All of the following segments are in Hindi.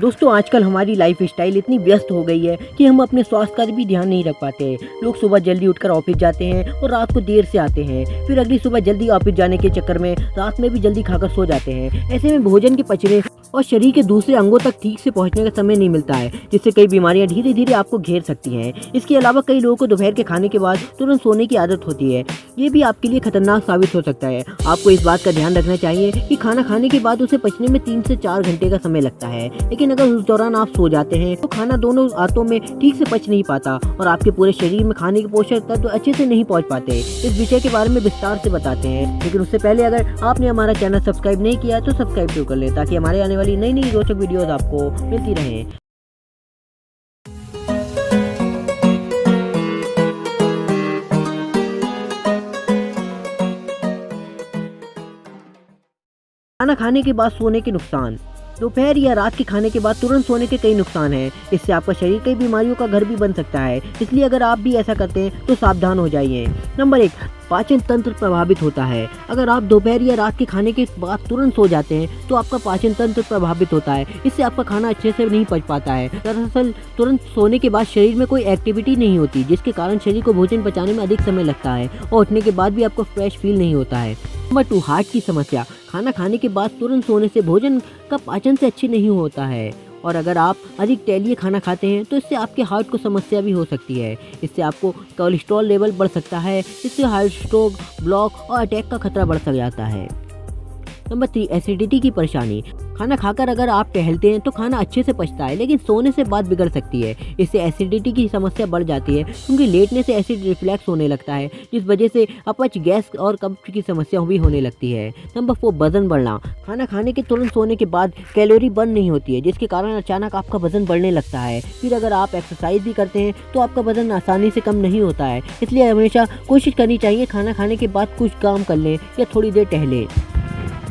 दोस्तों आजकल हमारी लाइफ स्टाइल इतनी व्यस्त हो गई है कि हम अपने स्वास्थ्य का भी ध्यान नहीं रख पाते हैं। लोग सुबह जल्दी उठकर ऑफिस जाते हैं और रात को देर से आते हैं, फिर अगली सुबह जल्दी ऑफिस जाने के चक्कर में रात में भी जल्दी खाकर सो जाते हैं। ऐसे में भोजन के पचने और शरीर के दूसरे अंगों तक ठीक से पहुंचने का समय नहीं मिलता है, जिससे कई बीमारियां धीरे धीरे आपको घेर सकती हैं। इसके अलावा कई लोगों को दोपहर के खाने के बाद तुरंत सोने की आदत होती है। ये भी आपके लिए खतरनाक साबित हो सकता है। आपको इस बात का ध्यान रखना चाहिए कि खाना खाने के बाद उसे पचने में 3 से 4 घंटे का समय लगता है, लेकिन अगर उस दौरान आप सो जाते हैं तो खाना दोनों आंतों में ठीक से पच नहीं पाता और आपके पूरे शरीर में खाने के पोषक तत्व अच्छे से नहीं पहुंच पाते। इस विषय के बारे में विस्तार से बताते हैं, लेकिन उससे पहले अगर आपने हमारा चैनल सब्सक्राइब नहीं किया है तो सब्सक्राइब जरूर कर ले, ताकि हमारे आने वाली नई नई रोचक वीडियोस आपको मिलती रहें। खाना खाने के बाद सोने के नुकसान। दोपहर या रात के खाने के बाद तुरंत सोने के कई नुकसान हैं। इससे आपका शरीर कई बीमारियों का घर भी बन सकता है, इसलिए अगर आप भी ऐसा करते हैं तो सावधान हो जाइए। नंबर 1, पाचन तंत्र प्रभावित होता है। अगर आप दोपहर या रात के खाने के बाद तुरंत सो जाते हैं तो आपका पाचन तंत्र प्रभावित होता है। इससे आपका खाना अच्छे से नहीं पच पाता है। दरअसल तुरंत सोने के बाद शरीर में कोई एक्टिविटी नहीं होती, जिसके कारण शरीर को भोजन पचाने में अधिक समय लगता है और उठने के बाद भी आपको फ्रेश फील नहीं होता है। नंबर 2, हार्ट की समस्या। खाना खाने के बाद तुरंत सोने से भोजन का पाचन से अच्छी नहीं होता है, और अगर आप अधिक तैलीय खाना खाते हैं तो इससे आपके हार्ट को समस्या भी हो सकती है। इससे आपको कोलेस्ट्रॉल लेवल बढ़ सकता है, इससे हार्ट स्ट्रोक, ब्लॉक और अटैक का खतरा बढ़ जाता है। नंबर 3, एसिडिटी की परेशानी। खाना खाकर अगर आप टहलते हैं तो खाना अच्छे से पचता है, लेकिन सोने से बात बिगड़ सकती है। इससे एसिडिटी की समस्या बढ़ जाती है, क्योंकि लेटने से एसिड रिफ्लैक्स होने लगता है, जिस वजह से अपच, गैस और कब्ज की समस्या भी होने लगती है। नंबर 4, वजन बढ़ना। खाना खाने के तुरंत सोने के बाद कैलोरी बर्न नहीं होती है, जिसके कारण अचानक आपका वजन बढ़ने लगता है। फिर अगर आप एक्सरसाइज भी करते हैं तो आपका वजन आसानी से कम नहीं होता है। इसलिए हमेशा कोशिश करनी चाहिए खाना खाने के बाद कुछ काम कर लें या थोड़ी देर टहलें।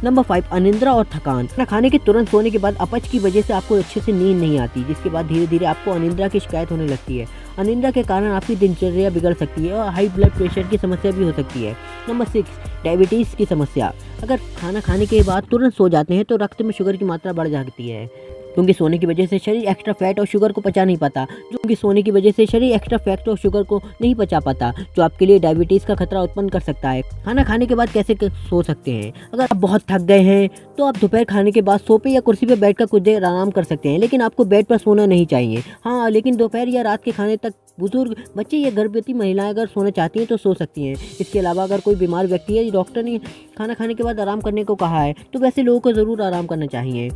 नंबर 5, अनिद्रा और थकान। खाना खाने के तुरंत सोने के बाद अपच की वजह से आपको अच्छे से नींद नहीं आती, जिसके बाद धीरे धीरे आपको अनिद्रा की शिकायत होने लगती है। अनिद्रा के कारण आपकी दिनचर्या बिगड़ सकती है और हाई ब्लड प्रेशर की समस्या भी हो सकती है। नंबर 6, डायबिटीज़ की समस्या। अगर खाना खाने के बाद तुरंत सो जाते हैं तो रक्त में शुगर की मात्रा बढ़ जाती है, क्योंकि सोने की वजह से शरीर एक्स्ट्रा फैट और शुगर को पचा नहीं पाता, जो आपके लिए डायबिटीज़ का खतरा उत्पन्न कर सकता है। खाना खाने के बाद कैसे सो सकते हैं? अगर आप बहुत थक गए हैं तो आप दोपहर खाने के बाद सोफे या कुर्सी पर बैठकर कुछ देर आराम कर सकते हैं, लेकिन आपको बेड पर सोना नहीं चाहिए। हाँ, लेकिन दोपहर या रात के खाने तक बुजुर्ग, बच्चे या गर्भवती महिलाएं अगर सोना चाहती हैं तो सो सकती हैं। इसके अलावा अगर कोई बीमार व्यक्ति है, डॉक्टर ने खाना खाने के बाद आराम करने को कहा है, तो वैसे लोगों को ज़रूर आराम करना चाहिए।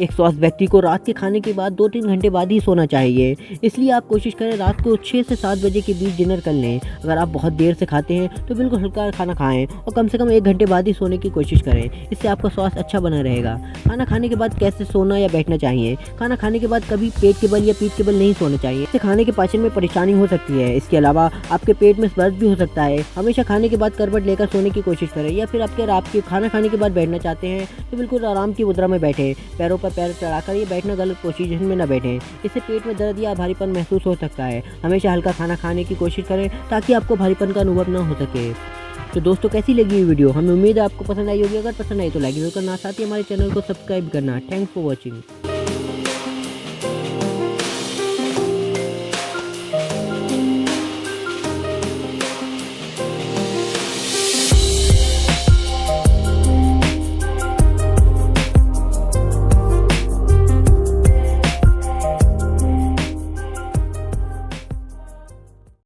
एक स्वस्थ व्यक्ति को रात के खाने के बाद 2-3 घंटे बाद ही सोना चाहिए। इसलिए आप कोशिश करें रात को 6 से 7 बजे के बीच डिनर कर लें। अगर आप बहुत देर से खाते हैं तो बिल्कुल हल्का खाना खाएं और कम से कम 1 घंटे बाद ही सोने की कोशिश करें। इससे आपका स्वास्थ्य अच्छा बना रहेगा। खाना खाने के बाद कैसे सोना या बैठना चाहिए? खाना खाने के बाद कभी पेट के बल या पीठ के बल नहीं सोना चाहिए। इससे खाने के पाचन में परेशानी हो सकती है। इसके अलावा आपके पेट में दर्द भी हो सकता है। हमेशा खाने के बाद करवट लेकर सोने की कोशिश करें, या फिर आपके खाना खाने के बाद बैठना चाहते हैं तो बिल्कुल आराम की मुद्रा में बैठें। पैरों पर पैर चढ़ाकर बैठना गलत पोजीशन में न बैठें, इससे पेट में दर्द या भारीपन महसूस हो सकता है। हमेशा हल्का खाना खाने की कोशिश करें ताकि आपको भारीपन का अनुभव न हो सके। तो दोस्तों, कैसी लगी ये वीडियो? हमें उम्मीद है आपको पसंद आई होगी। अगर पसंद आई तो लाइक जरूर करना, साथ ही हमारे चैनल को सब्सक्राइब करना। Thanks for watching.